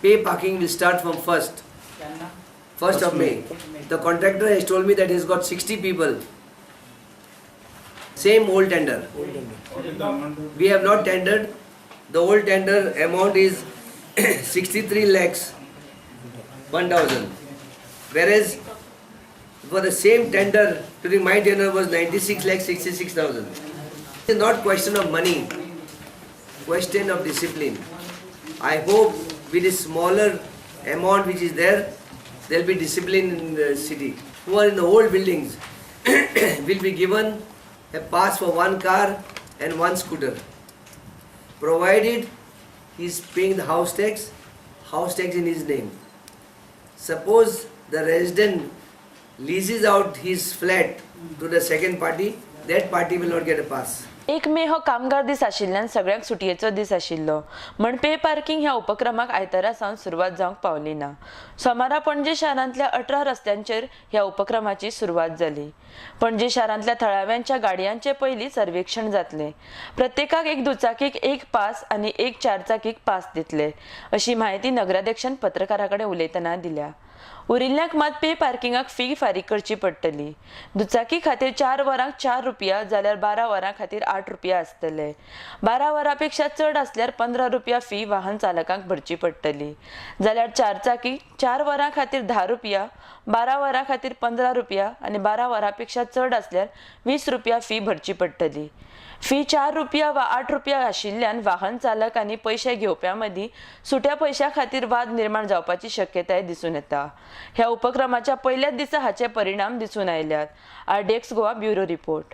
pay parking will start from 1st of May. The contractor has told me that he's got 60 people. Same old tender. We have not tendered. The old tender amount is 63 lakhs 1,000. Whereas for the same tender during my tenure was 96 lakhs 66,000. It's not question of money, question of discipline. I hope with this smaller amount which is there will be discipline in the city. Who are in the old buildings will be given a pass for one car and one scooter, provided he is paying the house tax in his name. Suppose the resident leases out his flat to the second party, that party will not get a pass. 1 मे हो कामगार दीस आशिल्ल्यान सगळ्यांक सुटयेचो दीस आशिल्लो म्हण पे parking ह्या उपक्रमाक आयतारा सावन सुरवात जावंक पावली ना. सोमारा पणजे शारांतल्या 18 रस्त्यांचेर ह्या उपक्रमाची सुरवात जाली. पणजे शारांतल्या थळाव्यांच्या गाडयांचे पयली सर्वेक्षण जातले. प्रत्येकाक एक दुचाकीक एक पास आणि एक चारचाकीक पास दितले अशी माहिती नगराध्यक्षान पत्रकारांकडे उलयतना दिल्या. उरिल्ल्यांक मात पे पार्किंगाक फी फारीक करची पडटली. दुचाकी खातीर 4 वरांक 4 रुपया जाल्यार 12 वरां खातीर 8 रुपया आसतले. 12 वरांपेक्षा चड आसल्यार 15 रुपया फी वाहन चालकांक भरची पडटली. जाल्यार चारचाकी 4 वरां खातीर 10 रुपया, 12 वरां खातीर 15 रुपया आणि 12 वरांपेक्षा चड आसल्यार 20 रुपया फी भरची पडटली. फी 4 रुपया वा 8 रुपया आशिल्ल्यान वाहन चालक आणि पैसे घेवप्यां मदीं सुट्या पैशां खातीर वाद निर्माण जावपाची शक्यताय दिसून येता. ह्या उपक्रमाच्या पहिल्याच दिसा हाचे परिणाम दिसून आयल्यात. RDX Goa bureau report.